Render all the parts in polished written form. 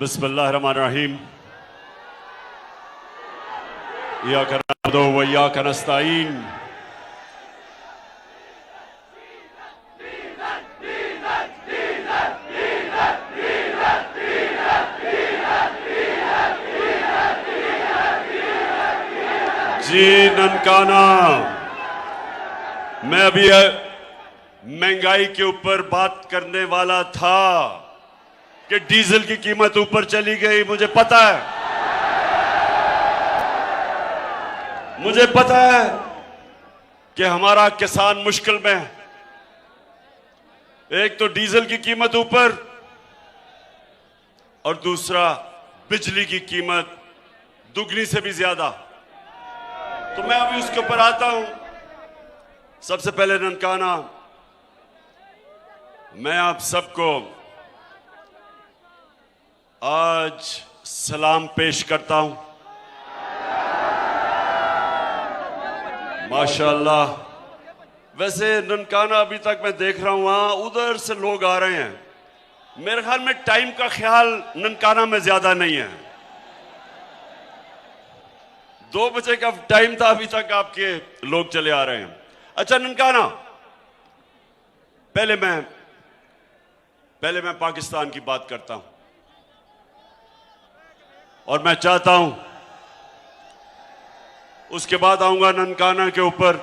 बिस्मिल्लाहिर्रहमानिर्रहीम। इय्याका नअबुदु व इय्याका नस्तईन। जी ननकाना, मैं अभी महंगाई के ऊपर बात करने वाला था कि डीजल की कीमत ऊपर चली गई। मुझे पता है कि हमारा किसान मुश्किल में है। एक तो डीजल की कीमत ऊपर और दूसरा बिजली की कीमत दुगनी से भी ज्यादा। तो मैं अभी उसके ऊपर आता हूं। सबसे पहले ननकाना, मैं आप सबको आज सलाम पेश करता हूं। माशाअल्लाह। वैसे ननकाना अभी तक मैं देख रहा हूं वहां उधर से लोग आ रहे हैं। मेरे ख्याल में टाइम का ख्याल ननकाना में ज्यादा नहीं है। 2 बजे का टाइम था, अभी तक आपके लोग चले आ रहे हैं। अच्छा ननकाना, पहले मैं पाकिस्तान की बात करता हूं और मैं चाहता हूं उसके बाद आऊंगा ननकाना के ऊपर।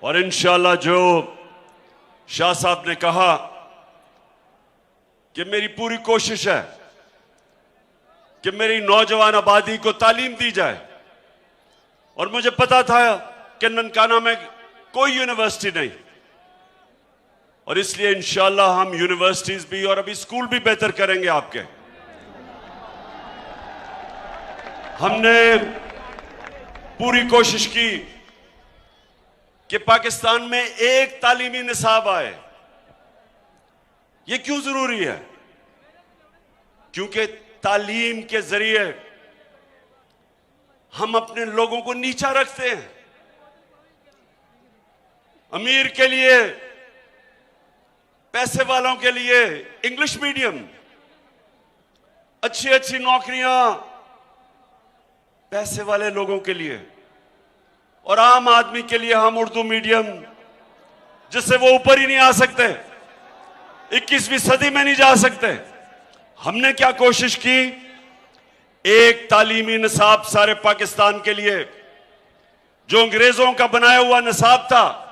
और इंशाअल्लाह जो शाह साहब ने कहा कि मेरी पूरी कोशिश है कि मेरी नौजवान आबादी को तालीम दी जाए। और मुझे पता था कि ननकाना में कोई यूनिवर्सिटी नहीं, और इसलिए इंशाअल्लाह हम यूनिवर्सिटीज भी और अभी स्कूल भी बेहतर करेंगे आपके। हमने पूरी कोशिश की कि पाकिस्तान में एक तालीमी निसाब आए। यह क्यों जरूरी है? क्योंकि तालीम के जरिए हम अपने लोगों को नीचा रखते हैं। अमीर के लिए, पैसे वालों के लिए इंग्लिश मीडियम, अच्छी अच्छी नौकरियां पैसे वाले लोगों के लिए, और आम आदमी के लिए हम उर्दू मीडियम, जिससे वो ऊपर ही नहीं आ सकते, 21वीं सदी में नहीं जा सकते। हमने क्या कोशिश की? एक तालीमी निसाब सारे पाकिस्तान के लिए, जो अंग्रेजों का बनाया हुआ निसाब था।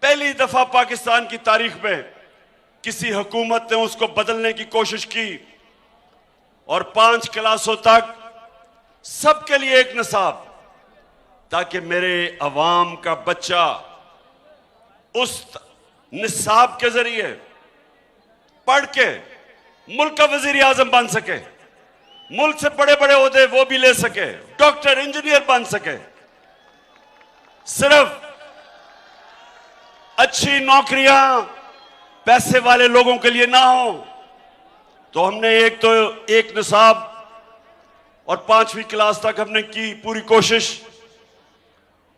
पहली दफा पाकिस्तान की तारीख में किसी हुकूमत ने उसको बदलने की कोशिश की, और 5 क्लासों तक सबके लिए एक निसाब, ताकि मेरे अवाम का बच्चा उस निसाब के जरिए पढ़ के मुल्क का वजीर आजम बन सके, मुल्क से बड़े बड़े ओहदे वो भी ले सके, डॉक्टर इंजीनियर बन सके। सिर्फ अच्छी नौकरियां पैसे वाले लोगों के लिए ना हो। तो हमने एक निसाब और 5वीं क्लास तक हमने की पूरी कोशिश।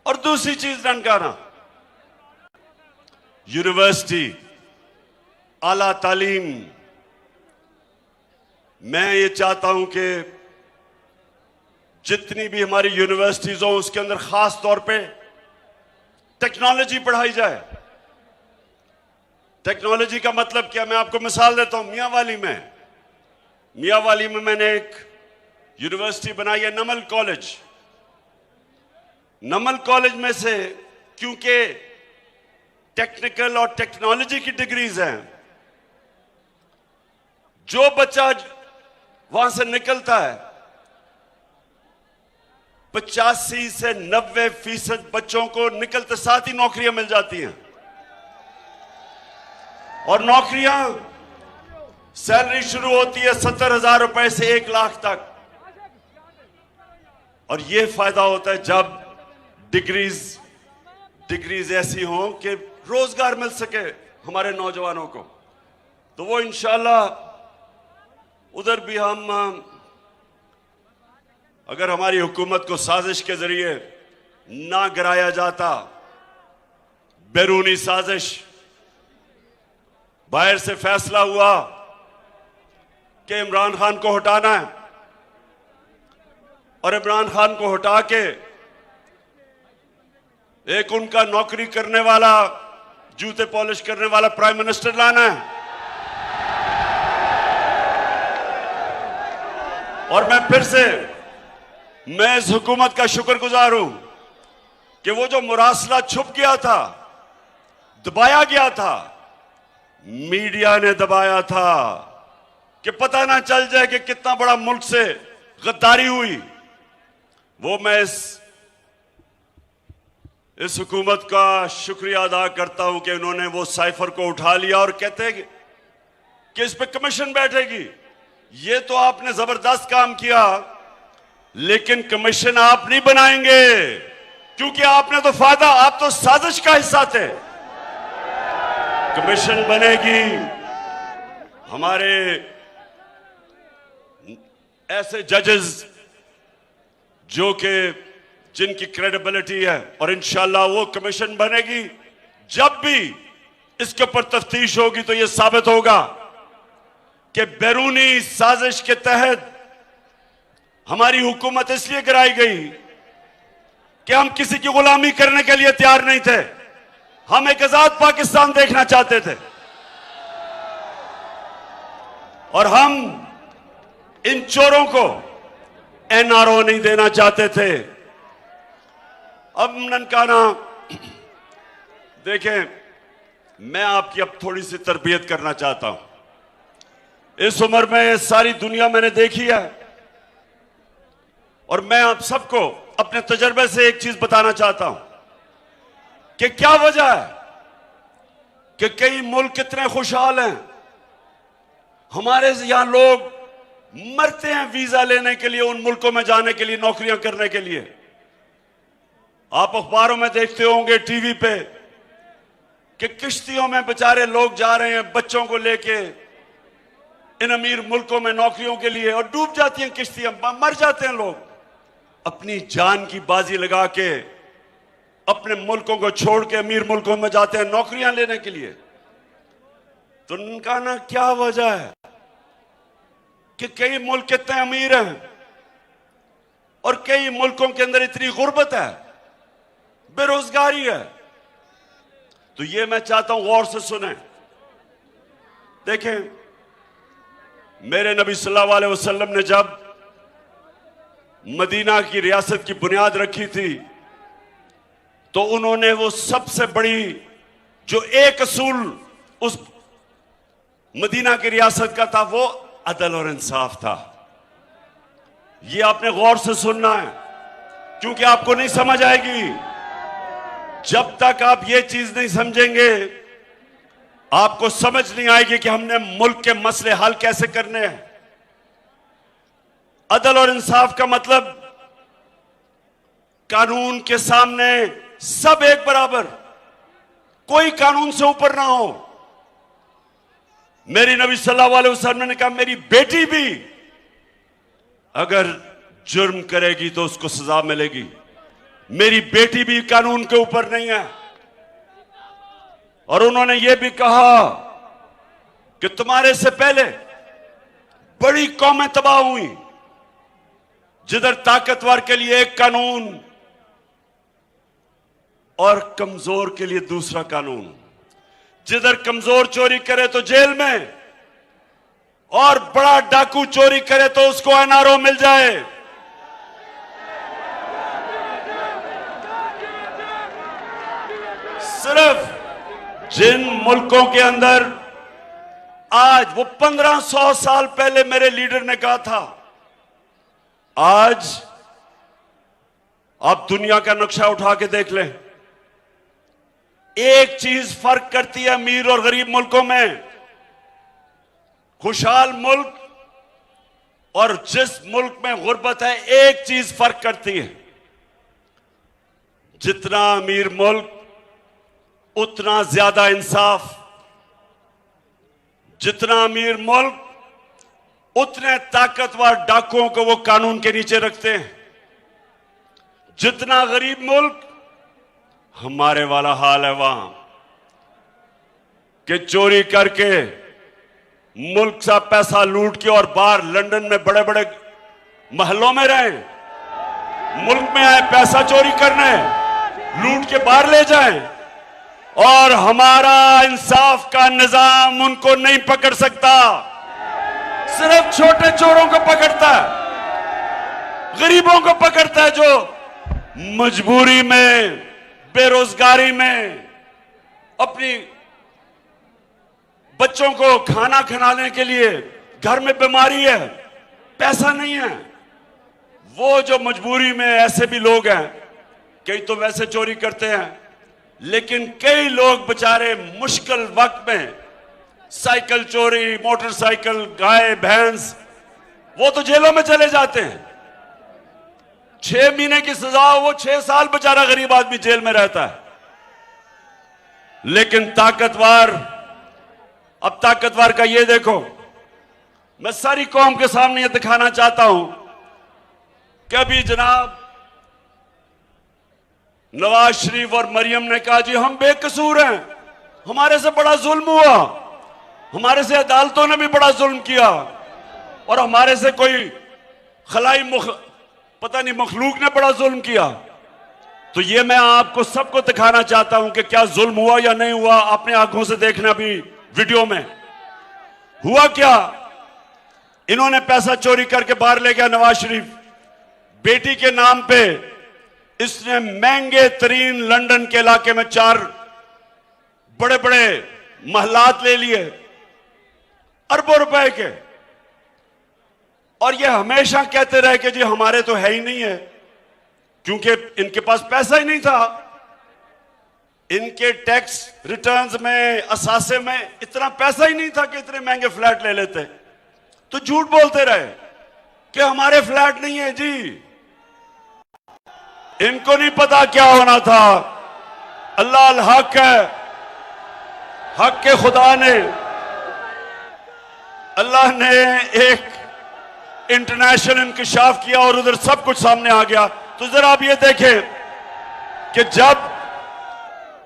और दूसरी चीज ननकाना, यूनिवर्सिटी, आला तालीम। मैं ये चाहता हूं कि जितनी भी हमारी यूनिवर्सिटीज हो उसके अंदर खास तौर पे टेक्नोलॉजी पढ़ाई जाए। टेक्नोलॉजी का मतलब क्या? मैं आपको मिसाल देता हूं। मियांवाली में मैंने एक यूनिवर्सिटी बनाई है, नमल कॉलेज। नमल कॉलेज में से, क्योंकि टेक्निकल और टेक्नोलॉजी की डिग्रीज हैं, जो बच्चा वहां से निकलता है 85 से 90% बच्चों को निकलते साथ ही नौकरियां मिल जाती हैं। और नौकरियां, सैलरी शुरू होती है 70,000 रुपए से 1 लाख तक। और यह फायदा होता है जब डिग्रीज ऐसी हों कि रोजगार मिल सके हमारे नौजवानों को। तो वो इंशाल्लाह उधर भी हम, अगर हमारी हुकूमत को साजिश के जरिए ना गिराया जाता, बैरूनी साजिश, बाहर से फैसला हुआ कि इमरान खान को हटाना है और इमरान खान को हटा के एक उनका नौकरी करने वाला, जूते पॉलिश करने वाला प्राइम मिनिस्टर लाना है। और मैं फिर से इस हुकूमत का शुक्रगुजार हूं कि वो जो मुरासला छुप गया था, दबाया गया था, मीडिया ने दबाया था कि पता ना चल जाए कि कितना बड़ा मुल्क से गद्दारी हुई, वो मैं इस हुकूमत का शुक्रिया अदा करता हूं कि उन्होंने वो साइफर को उठा लिया और कहते हैं कि इस पे कमीशन बैठेगी। ये तो आपने जबरदस्त काम किया, लेकिन कमीशन आप नहीं बनाएंगे, क्योंकि आपने तो फायदा, आप तो साजिश का हिस्सा थे। कमीशन बनेगी हमारे ऐसे जजेस जो कि जिनकी क्रेडिबिलिटी है, और इंशाल्लाह वो कमीशन बनेगी। जब भी इसके ऊपर तफ्तीश होगी तो यह साबित होगा कि बैरूनी साजिश के तहत हमारी हुकूमत इसलिए गिराई गई कि हम किसी की गुलामी करने के लिए तैयार नहीं थे, हम एक आजाद पाकिस्तान देखना चाहते थे, और हम इन चोरों को एनआरओ नहीं देना चाहते थे। अब ननकाना देखें, मैं आपकी अब थोड़ी सी तरबियत करना चाहता हूं। इस उम्र में सारी दुनिया मैंने देखी है, और मैं आप सबको अपने तजर्बे से एक चीज बताना चाहता हूं कि क्या वजह है कि कई मुल्क कितने खुशहाल हैं, हमारे यहां लोग मरते हैं वीजा लेने के लिए, उन मुल्कों में जाने के लिए, नौकरियां करने के लिए। आप अखबारों में देखते होंगे, टीवी पे, कि किश्तियों में बेचारे लोग जा रहे हैं बच्चों को लेके इन अमीर मुल्कों में नौकरियों के लिए, और डूब जाती हैं किश्तियां, मर जाते हैं लोग। अपनी जान की बाजी लगा के अपने मुल्कों को छोड़ के अमीर मुल्कों में जाते हैं नौकरियां लेने के लिए। तो उनका ना क्या वजह है कि कई मुल्क कितने अमीर हैं और कई मुल्कों के अंदर इतनी गुर्बत है, बेरोजगारी है। तो ये मैं चाहता हूं गौर से सुने। देखें, मेरे नबी सल्लल्लाहु अलैहि वसल्लम ने जब मदीना की रियासत की बुनियाद रखी थी, तो उन्होंने वो सबसे बड़ी जो एक असूल उस मदीना की रियासत का था, वो अदल और इंसाफ था। ये आपने गौर से सुनना है, क्योंकि आपको नहीं समझ आएगी जब तक आप ये चीज नहीं समझेंगे। आपको समझ नहीं आएगी कि हमने मुल्क के मसले हल कैसे करने हैं। अदल और इंसाफ का मतलब कानून के सामने सब एक बराबर, कोई कानून से ऊपर ना हो। मेरी नबी सल्लल्लाहु अलैहि वसल्लम ने कहा, मेरी बेटी भी अगर जुर्म करेगी तो उसको सजा मिलेगी, मेरी बेटी भी कानून के ऊपर नहीं है। और उन्होंने यह भी कहा कि तुम्हारे से पहले बड़ी कौमें तबाह हुई, जिधर ताकतवर के लिए एक कानून और कमजोर के लिए दूसरा कानून, जिधर कमजोर चोरी करे तो जेल में, और बड़ा डाकू चोरी करे तो उसको एनआरओ मिल जाए। सिर्फ जिन मुल्कों के अंदर आज, वो 1500 साल पहले मेरे लीडर ने कहा था, आज आप दुनिया का नक्शा उठा के देख लें, एक चीज फर्क करती है अमीर और गरीब मुल्कों में। खुशहाल मुल्क और जिस मुल्क में गुर्बत है, एक चीज फर्क करती है, जितना अमीर मुल्क उतना ज्यादा इंसाफ, जितना अमीर मुल्क उतने ताकतवर डाकुओं को वो कानून के नीचे रखते हैं, जितना गरीब मुल्क, हमारे वाला हाल है वहां कि चोरी करके मुल्क का पैसा लूट के और बाहर लंदन में बड़े बड़े महलों में रहे, मुल्क में आए पैसा चोरी करने, लूट के बाहर ले जाएं, और हमारा इंसाफ का निजाम उनको नहीं पकड़ सकता, सिर्फ छोटे चोरों को पकड़ता है, गरीबों को पकड़ता है जो मजबूरी में, बेरोजगारी में अपनी बच्चों को खाना खिलाने के लिए, घर में बीमारी है, पैसा नहीं है, वो जो मजबूरी में, ऐसे भी लोग हैं, कई तो वैसे चोरी करते हैं, लेकिन कई लोग बेचारे मुश्किल वक्त में साइकिल चोरी, मोटरसाइकिल, गाय भैंस, वो तो जेलों में चले जाते हैं। 6 महीने की सजा, वो 6 साल बेचारा गरीब आदमी जेल में रहता है। लेकिन ताकतवर, अब ताकतवर का ये देखो, मैं सारी कौम के सामने ये दिखाना चाहता हूं कि अभी जनाब नवाज शरीफ और मरियम ने कहा जी हम बेकसूर हैं, हमारे से बड़ा जुल्म हुआ, हमारे से अदालतों ने भी बड़ा जुल्म किया, और हमारे से कोई खलाई पता नहीं मखलूक ने बड़ा जुल्म किया। तो ये मैं आपको सबको दिखाना चाहता हूं कि क्या जुल्म हुआ या नहीं हुआ, अपने आंखों से देखना। भी वीडियो में हुआ क्या, इन्होंने पैसा चोरी करके बाहर ले गया नवाज शरीफ, बेटी के नाम पे इसने महंगे तरीन लंदन के इलाके में 4 बड़े बड़े महलात ले लिए, अरबों रुपए के, और ये हमेशा कहते रहे कि जी हमारे तो है ही नहीं है, क्योंकि इनके पास पैसा ही नहीं था, इनके टैक्स रिटर्न्स में, असासे में इतना पैसा ही नहीं था कि इतने महंगे फ्लैट ले लेते। तो झूठ बोलते रहे कि हमारे फ्लैट नहीं है जी, इनको नहीं पता क्या होना था। अल्लाह अल हक है, हक के खुदा ने, अल्लाह ने एक इंटरनेशनल इंकशाफ किया और उधर सब कुछ सामने आ गया। तो जरा आप ये देखें कि जब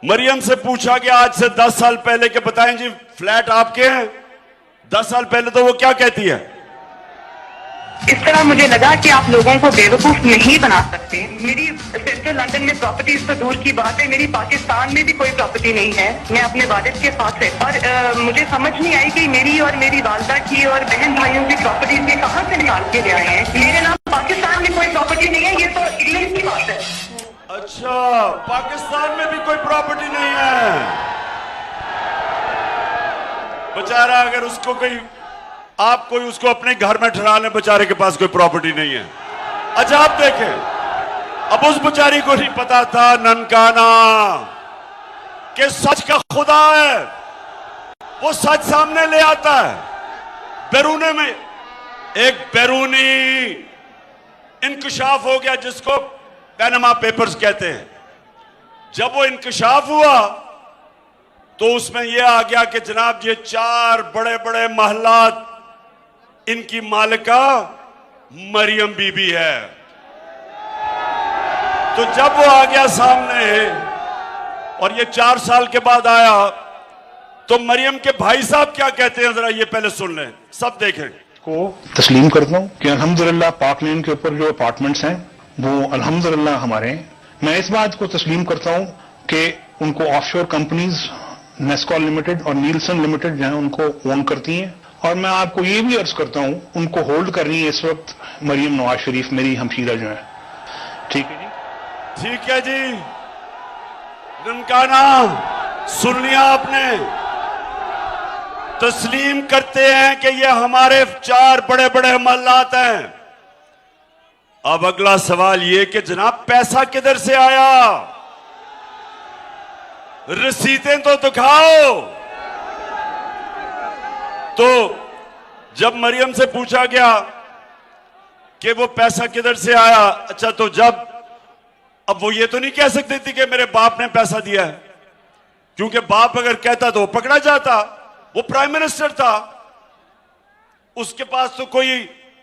मरियम से पूछा गया आज से 10 साल पहले के बताएं जी फ्लैट आपके हैं, 10 साल पहले तो वो क्या कहती है, इस तरह मुझे लगा कि आप लोगों को बेवकूफ नहीं बना सकते। मेरी सेंट्रल लंदन में प्रॉपर्टीज तो दूर की बात है, मेरी पाकिस्तान में भी कोई प्रॉपर्टी नहीं है, मैं अपने वालिद के साथ है। और मुझे समझ नहीं आई कि मेरी और मेरी वालदा की और बहन भाइयों की प्रॉपर्टीज ये कहाँ से निकाल के ले आए हैं। मेरे नाम पाकिस्तान में कोई प्रॉपर्टी नहीं है, ये तो इंग्लैंड की बात है। अच्छा, पाकिस्तान में भी कोई प्रॉपर्टी नहीं है। बेचारा अगर उसको कोई, आप कोई उसको अपने घर में ठहरा लें, बेचारे के पास कोई प्रॉपर्टी नहीं है। अच्छा आप देखें, अब उस बेचारी को नहीं पता था ननकाना कि सच का खुदा है, वो सच सामने ले आता है। बैरूने में एक बैरूनी इंकशाफ हो गया जिसको पैनामा पेपर्स कहते हैं। जब वो इंकशाफ हुआ तो उसमें यह आ गया कि जनाब ये 4 बड़े बड़े महलात इनकी मालिका मरियम बीबी है। तो जब वो आ गया सामने और ये 4 साल के बाद आया तो मरियम के भाई साहब क्या कहते हैं, जरा ये पहले सुन लें, सब देखें। को तस्लीम करता हूँ कि अल्हम्दुलिल्लाह पाक लेन के ऊपर जो अपार्टमेंट्स हैं वो अल्हम्दुलिल्लाह हमारे हैं। मैं इस बात को तस्लीम करता हूँ कि उनको ऑफशोर कंपनीज नेस्कॉल लिमिटेड और नीलसन लिमिटेड जो है उनको ओन करती हैं, और मैं आपको ये भी अर्ज करता हूँ उनको होल्ड कर रही है इस वक्त मरियम नवाज शरीफ, मेरी हमशीरा जो है। ठीक है जी, ठीक है जी, ननकाना सुन लिया आपने, तस्लीम करते हैं कि ये हमारे 4 बड़े बड़े महलात हैं। अब अगला सवाल ये कि जनाब पैसा किधर से आया, रसीदें तो दिखाओ। तो जब मरियम से पूछा गया कि वो पैसा किधर से आया, अच्छा तो जब, अब वो ये तो नहीं कह सकती थी कि मेरे बाप ने पैसा दिया है, क्योंकि बाप अगर कहता तो वो पकड़ा जाता, वो प्राइम मिनिस्टर था, उसके पास तो कोई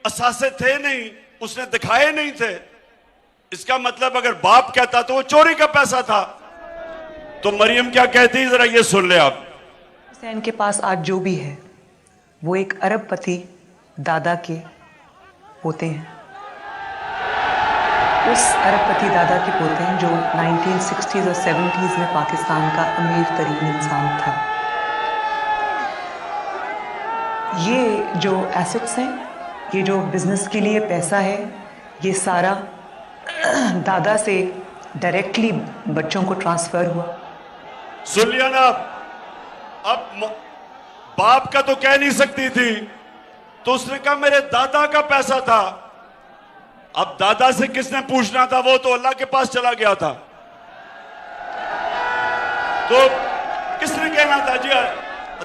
असासे थे नहीं, उसने दिखाए नहीं थे। इसका मतलब अगर बाप कहता तो वो चोरी का पैसा था। तो मरियम क्या कहती, जरा ये सुन ले आप। हुसैन के पास आज जो भी है वो एक अरबपति दादा के पोते हैं। उस अरबपति दादा के पोते हैं जो 1960s और 70s में पाकिस्तान का अमीर तरीन इंसान था। ये जो एसेट्स हैं, ये जो बिजनेस के लिए पैसा है, ये सारा दादा से डायरेक्टली बच्चों को ट्रांसफर हुआ। सुन लिया ना? अब बाप का तो कह नहीं सकती थी, तो उसने कहा मेरे दादा का पैसा था। अब दादा से किसने पूछना था? वो तो अल्लाह के पास चला गया था। तो किसने कहना था? जी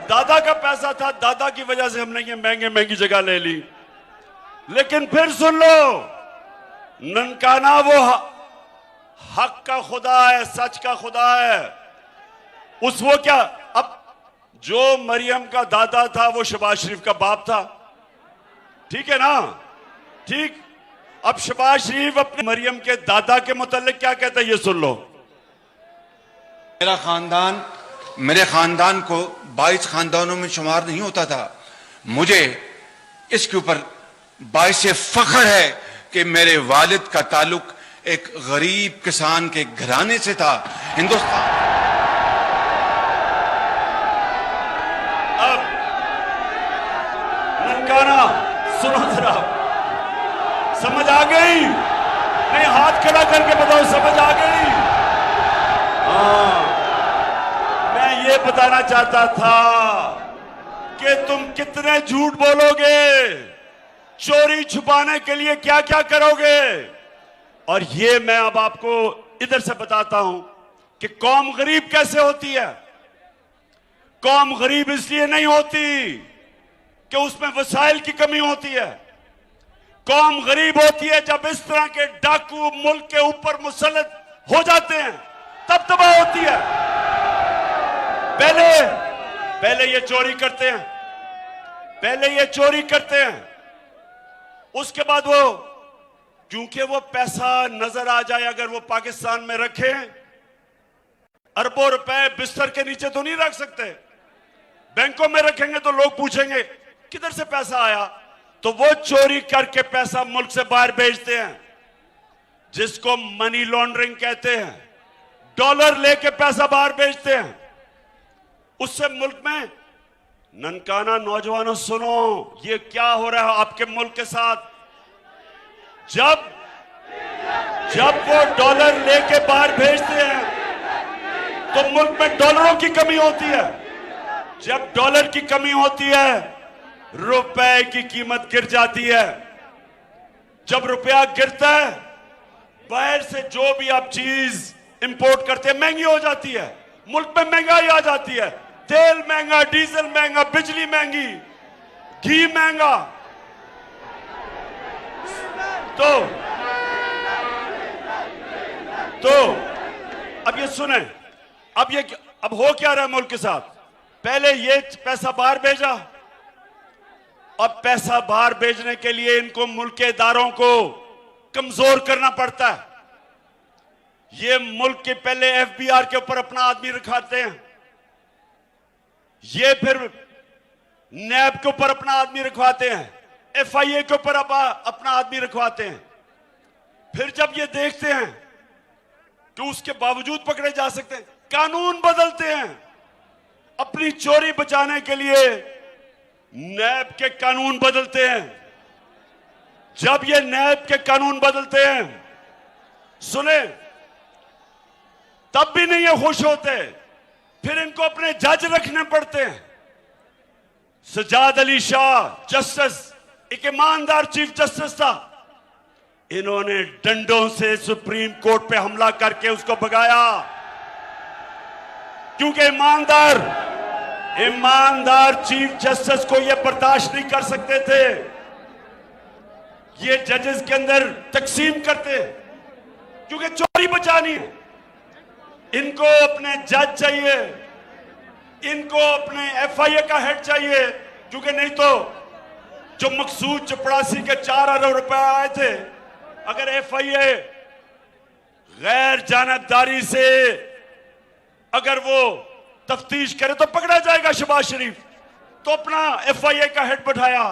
दादा का पैसा था, दादा की वजह से हमने ये महंगे महंगी जगह ले ली। लेकिन फिर सुन लो, ननकाना वो हक का खुदा है, सच का खुदा है। वो क्या, अब जो मरियम का दादा था वो शहबाज शरीफ का बाप था, ठीक है ना? ठीक। अब शहबाज शरीफ अपने मरियम के दादा के मुतालिक क्या कहता है, ये सुन लो। मेरे खानदान को 22 खानदानों में शुमार नहीं होता था। मुझे इसके ऊपर बाइस फख्र है कि मेरे वालिद का ताल्लुक एक गरीब किसान के घराने से था। हिंदुस्तान अब ननकाना सुनो जरा, समझ आ गई? नहीं, हाथ खड़ा करके बताओ, समझ आ गई? हाँ, मैं ये बताना चाहता था कि तुम कितने झूठ बोलोगे, चोरी छुपाने के लिए क्या क्या करोगे। और ये मैं अब आपको इधर से बताता हूं कि कौम गरीब कैसे होती है। कौम गरीब इसलिए नहीं होती कि उसमें वसाइल की कमी होती है। कौम गरीब होती है जब इस तरह के डाकू मुल्क के ऊपर मुसल्लत हो जाते हैं, तब तबाह होती है। पहले ये चोरी करते हैं, पहले ये चोरी करते हैं, उसके बाद वो, क्योंकि वो पैसा नजर आ जाए, अगर वो पाकिस्तान में रखें, अरबों रुपए बिस्तर के नीचे तो नहीं रख सकते, बैंकों में रखेंगे तो लोग पूछेंगे किधर से पैसा आया। तो वो चोरी करके पैसा मुल्क से बाहर भेजते हैं, जिसको मनी लॉन्ड्रिंग कहते हैं। डॉलर लेके पैसा बाहर भेजते हैं, उससे मुल्क में, ननकाना नौजवानों सुनो, ये क्या हो रहा है आपके मुल्क के साथ। जब वो डॉलर लेके बाहर भेजते हैं तो मुल्क में डॉलरों की कमी होती है। जब डॉलर की कमी होती है, रुपए की कीमत गिर जाती है। जब रुपया गिरता है, बाहर से जो भी आप चीज इंपोर्ट करते हैं महंगी हो जाती है, मुल्क में महंगाई आ जाती है। तेल महंगा, डीजल महंगा, बिजली महंगी, घी महंगा। तो अब ये सुने, अब हो क्या रहा है मुल्क के साथ। पहले ये पैसा बाहर भेजा, अब पैसा बाहर भेजने के लिए इनको मुल्क के इदारों को कमजोर करना पड़ता है। ये मुल्क के पहले एफबीआर के ऊपर अपना आदमी रखाते हैं, ये फिर नैब के ऊपर अपना आदमी रखवाते हैं, एफआईए के ऊपर अपना आदमी रखवाते हैं। फिर जब ये देखते हैं कि उसके बावजूद पकड़े जा सकते हैं, कानून बदलते हैं। अपनी चोरी बचाने के लिए नैब के कानून बदलते हैं। जब ये नैब के कानून बदलते हैं, सुने, तब भी नहीं ये खुश होते, फिर इनको अपने जज रखने पड़ते हैं। सजाद अली शाह जस्टिस, एक ईमानदार चीफ जस्टिस था, इन्होंने डंडों से सुप्रीम कोर्ट पे हमला करके उसको भगाया, क्योंकि ईमानदार चीफ जस्टिस को यह बर्दाश्त नहीं कर सकते थे। ये जजेस के अंदर तकसीम करते, क्योंकि चोरी बचानी है। इनको अपने जज चाहिए, इनको अपने एफआईए का हेड चाहिए, क्योंकि नहीं तो जो मकसूद चपड़ासी के 4 अरब रुपए आए थे, अगर एफआईए गैर जानबदारी से अगर वो तफ्तीश करे तो पकड़ा जाएगा शहबाज शरीफ। तो अपना एफआईए का हेड बैठाया,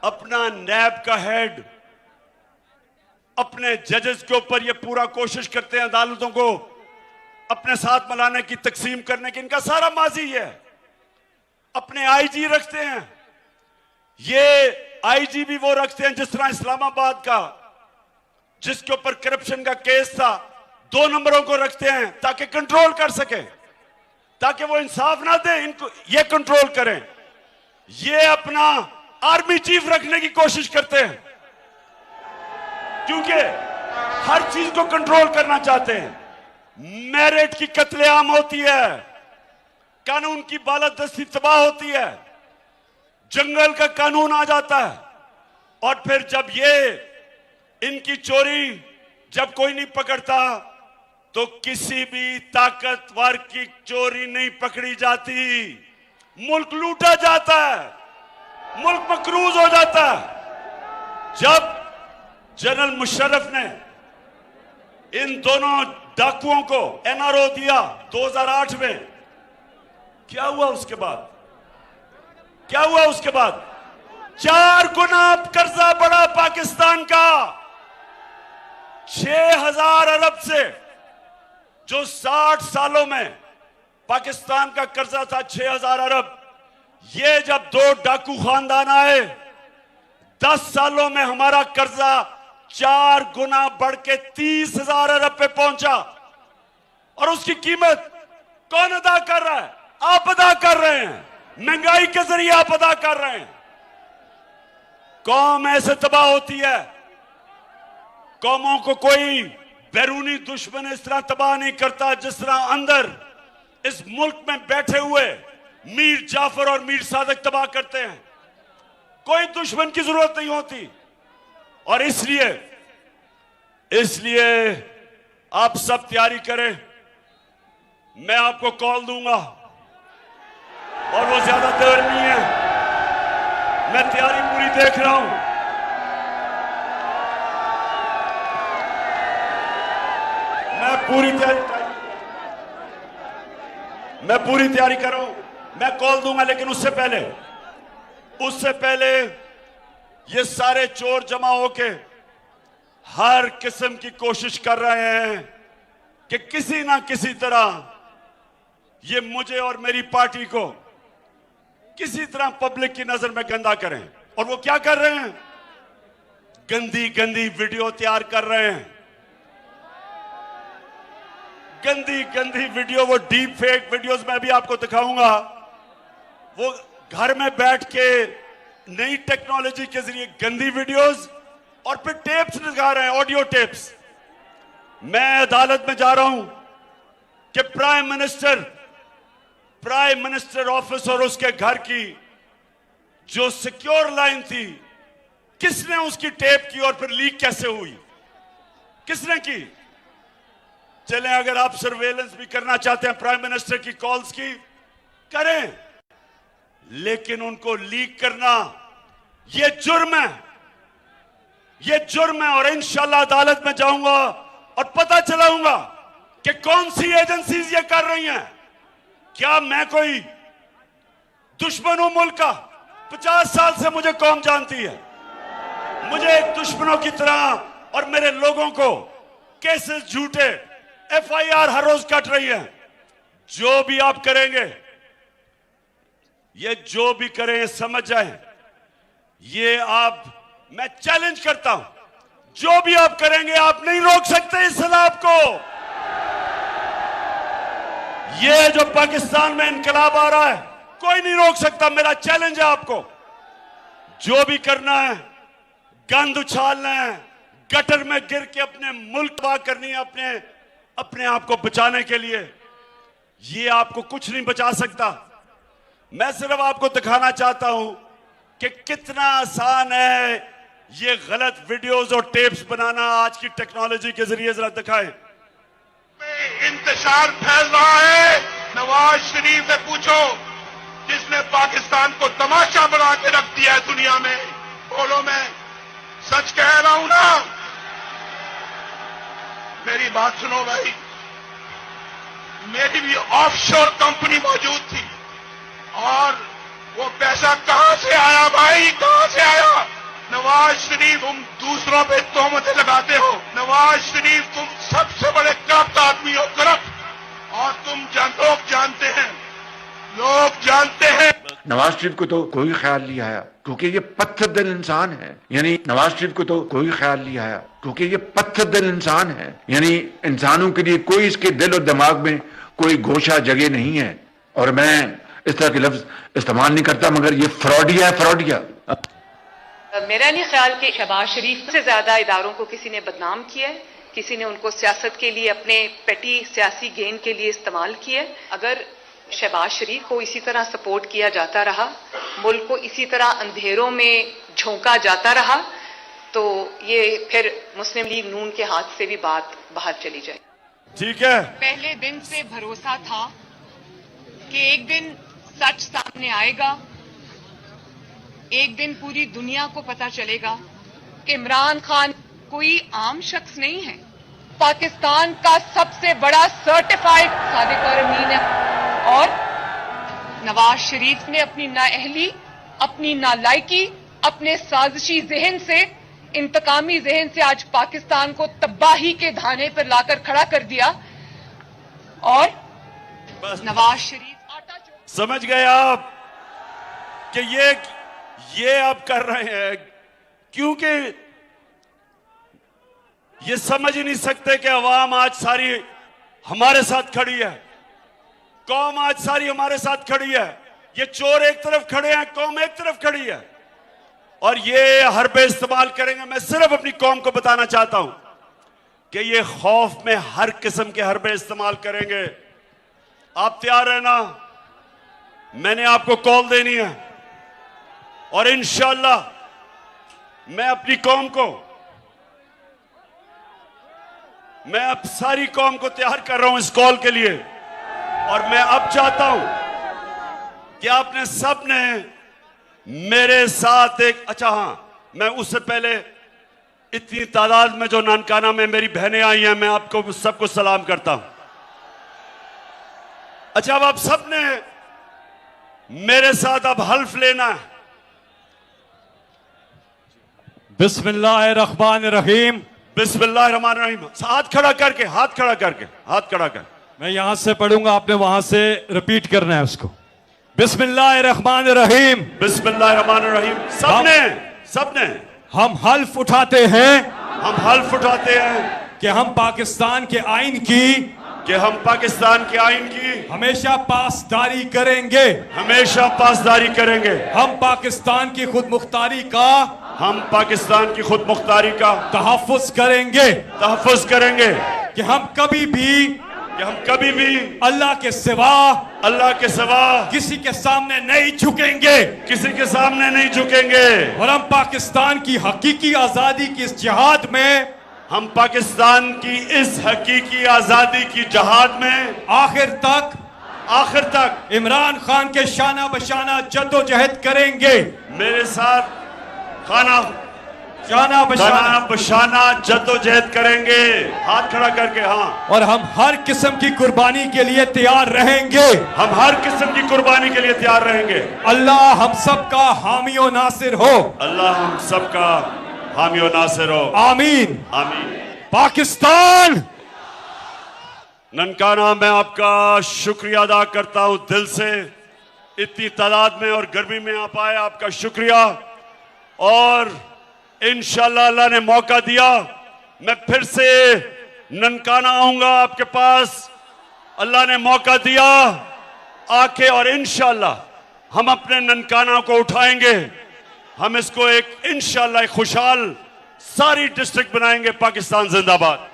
अपना नैब का हेड, अपने जजेस के ऊपर ये पूरा कोशिश करते हैं अदालतों को अपने साथ मिलाने की, तकसीम करने की। इनका सारा माजी है। अपने आईजी रखते हैं, ये आईजी भी वो रखते हैं जिस तरह इस्लामाबाद का, जिसके ऊपर करप्शन का केस था, 2 नंबरों को रखते हैं ताकि कंट्रोल कर सके, ताकि वो इंसाफ ना दे, इनको ये कंट्रोल करें। ये अपना आर्मी चीफ रखने की कोशिश करते हैं क्योंकि हर चीज को कंट्रोल करना चाहते हैं। मेरिट की कत्लेआम होती है, कानून की बालादस्ती तबाह होती है, जंगल का कानून आ जाता है, और फिर जब ये इनकी चोरी जब कोई नहीं पकड़ता तो किसी भी ताकतवर की चोरी नहीं पकड़ी जाती, मुल्क लूटा जाता है, मुल्क मकरूज हो जाता है। जब जनरल मुशर्रफ ने इन दोनों डाकुओं को एनआरओ दिया 2008 में, क्या हुआ उसके बाद? क्या हुआ उसके बाद? 4 गुना कर्जा बढ़ा पाकिस्तान का, 6,000 अरब से, जो 60 सालों में पाकिस्तान का कर्जा था 6,000 अरब, ये जब 2 डाकू खानदान आए, 10 सालों में हमारा कर्जा 4 गुना बढ़ के 30,000 अरब पे पहुंचा। और उसकी कीमत कौन अदा कर रहा है? आप अदा कर रहे हैं, महंगाई के जरिए आप अदा कर रहे हैं। कौम ऐसे तबाह होती है, कौमों को कोई बैरूनी दुश्मन इस तरह तबाह नहीं करता जिस तरह अंदर इस मुल्क में बैठे हुए मीर जाफर और मीर सादक तबाह करते हैं। कोई दुश्मन की जरूरत नहीं होती। और इसलिए आप सब तैयारी करें, मैं आपको कॉल दूंगा और वो ज्यादा देर नहीं है, मैं तैयारी पूरी देख रहा हूं। मैं पूरी तैयारी कर रहा हूं, मैं कॉल दूंगा, लेकिन उससे पहले ये सारे चोर जमा होके हर किस्म की कोशिश कर रहे हैं कि किसी ना किसी तरह ये मुझे और मेरी पार्टी को किसी तरह पब्लिक की नजर में गंदा करें। और वो क्या कर रहे हैं? गंदी गंदी वीडियो तैयार कर रहे हैं, गंदी गंदी वीडियो, वो डीप फेक वीडियोस मैं भी आपको दिखाऊंगा। वो घर में बैठ के नई टेक्नोलॉजी के जरिए गंदी वीडियोस और फिर टेप्स दिखा रहे हैं, ऑडियो टेप्स। मैं अदालत में जा रहा हूं कि प्राइम मिनिस्टर ऑफिस और उसके घर की जो सिक्योर लाइन थी, किसने उसकी टेप की और फिर लीक कैसे हुई? किसने की? चलें, अगर आप सर्वेलेंस भी करना चाहते हैं प्राइम मिनिस्टर की कॉल्स की, करें, लेकिन उनको लीक करना यह जुर्म है, यह जुर्म है। और इंशाल्लाह अदालत में जाऊंगा और पता चलाऊंगा कि कौन सी एजेंसीज ये कर रही हैं। क्या मैं कोई दुश्मन हूं मुल्क का? 50 साल से मुझे कौम जानती है, मुझे एक दुश्मनों की तरह और मेरे लोगों को केसेस झूठे, एफआईआर हर रोज कट रही है। जो भी आप करेंगे, ये जो भी करें समझ जाएं, ये मैं चैलेंज करता हूं, जो भी आप करेंगे आप नहीं रोक सकते इस सलाब को। ये जो पाकिस्तान में इनकलाब आ रहा है, कोई नहीं रोक सकता। मेरा चैलेंज है आपको, जो भी करना है, गंद उछालना है, गटर में गिर के अपने मुल्क तबाह करनी है, अपने आप को बचाने के लिए, ये आपको कुछ नहीं बचा सकता। मैं सिर्फ आपको दिखाना चाहता हूं कि कितना आसान है ये गलत वीडियोस और टेप्स बनाना आज की टेक्नोलॉजी के जरिए। जरा दिखाएं। इंतशार फैल रहा है। नवाज शरीफ से पूछो, जिसने पाकिस्तान को तमाशा बना के रख दिया है दुनिया में। बोलो, मैं सच कह रहा हूं ना? मेरी बात सुनो भाई, मेरी भी ऑफशोर कंपनी मौजूद थी, और वो पैसा कहां से आया भाई, कहां से आया? नवाज शरीफ, तुम दूसरों पे तोहमतें लगाते हो। नवाज शरीफ, तुम सबसे बड़े करप्ट आदमी हो, करप्ट। और लोग जानते हैं, लोग जानते हैं। नवाज शरीफ को तो कोई ख्याल नहीं आया क्योंकि ये पत्थर दिल इंसान है। यानी नवाज शरीफ को तो कोई ख्याल नहीं आया क्योंकि ये पत्थर दिल इंसान है। यानी इंसानों के लिए कोई इसके दिल और दिमाग में कोई गोशा जगह नहीं है। और मैं इस तरह के लफ्ज इस्तेमाल नहीं करता, मगर ये फ्रॉडिया है, फ्रॉडिया। मेरा नहीं ख्याल कि शहबाज शरीफ से ज्यादा इदारों को किसी ने बदनाम किया है, किसी ने उनको सियासत के लिए अपने पेटी सियासी गेन के लिए इस्तेमाल किया है। अगर शहबाज शरीफ को इसी तरह सपोर्ट किया जाता रहा, मुल्क को इसी तरह अंधेरों में झोंका जाता रहा, तो ये फिर मुस्लिम लीग नून के हाथ से भी बात बाहर चली जाए। ठीक है, पहले दिन से भरोसा था कि एक दिन सच सामने आएगा, एक दिन पूरी दुनिया को पता चलेगा कि इमरान खान कोई आम शख्स नहीं है, पाकिस्तान का सबसे बड़ा सर्टिफाइड सादिक और अमीन है। और नवाज शरीफ ने अपनी नाअहली, अपनी नालायकी, अपने साजिशी जहन से, इंतकामी जहन से आज पाकिस्तान को तबाही के धाने पर लाकर खड़ा कर दिया। और नवाज शरीफ आटा समझ गए आप कि ये आप कर रहे हैं क्योंकि ये समझ ही नहीं सकते कि अवाम आज सारी हमारे साथ खड़ी है, कौम आज सारी हमारे साथ खड़ी है। ये चोर एक तरफ खड़े हैं, कौम एक तरफ खड़ी है, और ये हरबे इस्तेमाल करेंगे। मैं सिर्फ अपनी कौम को बताना चाहता हूं कि ये खौफ में हर किस्म के हरबे इस्तेमाल करेंगे। आप तैयार है ना? मैंने आपको कॉल देनी है और इंशाअल्लाह मैं अपनी कौम को, मैं अब सारी कौम को तैयार कर रहा हूं इस कॉल के लिए। और मैं अब चाहता हूं कि आपने सब ने मेरे साथ एक, अच्छा हाँ, मैं उससे पहले इतनी तादाद में जो नानकाना में मेरी बहनें आई हैं, मैं आपको सबको सलाम करता हूं। अच्छा, अब आप सब ने मेरे साथ अब हल्फ लेना है। बिस्मिल्लाहिर्रहमानिर्रहीम। बिस्मिल्लाहिर्रहमानिर्रहीम। हाथ खड़ा करके, हाथ खड़ा करके, हाथ खड़ा कर। मैं यहां से पढ़ूंगा, आपने वहां से रिपीट करना है उसको। बिस्मिल्लाहिर्रहमानिर्रहीम। बिस्मिल्लाहिर्रहमानिर्रहीम। सबने हम हल्फ उठाते हैं, हम हल्फ उठाते हैं कि हम पाकिस्तान के आइन की, कि हम पाकिस्तान के आइन की हमेशा पासदारी करेंगे, हमेशा पासदारी करेंगे। हम पाकिस्तान की खुद मुख्तारी का, हम पाकिस्तान की खुद मुख्तारी का तहफ़्फ़ुज़ करेंगे, तहफ़्फ़ुज़ करेंगे। कि हम कभी भी अल्लाह के सिवा किसी के सामने नहीं झुकेंगे, किसी के सामने नहीं झुकेंगे। और हम पाकिस्तान की हकीकी आजादी की इस जिहाद में, हम पाकिस्तान की इस हकीकी आजादी की जहाद में आखिर तक इमरान खान के शाना बशाना जद्दोजहद करेंगे। मेरे साथ शाना बशाना जद्दोजहद करेंगे, हाथ खड़ा करके। हाँ, और हम हर किस्म की कुर्बानी के लिए तैयार रहेंगे, हम हर किस्म की कुर्बानी के लिए तैयार रहेंगे। अल्लाह हम सबका हामी और नासिर हो, अल्लाह हम सबका हामी और नासिर हो। आमीन आमीन। पाकिस्तान। ननकाना, मैं आपका शुक्रिया अदा करता हूं दिल से, इतनी तादाद में और गर्मी में आप आए, आपका शुक्रिया। और इंशाअल्लाह अल्लाह ने मौका दिया, मैं फिर से ननकाना आऊंगा आपके पास। अल्लाह ने मौका दिया आके, और इंशाअल्लाह हम अपने ननकाना को उठाएंगे, हम इसको एक इंशाअल्लाह खुशहाल सारी डिस्ट्रिक्ट बनाएंगे। पाकिस्तान जिंदाबाद।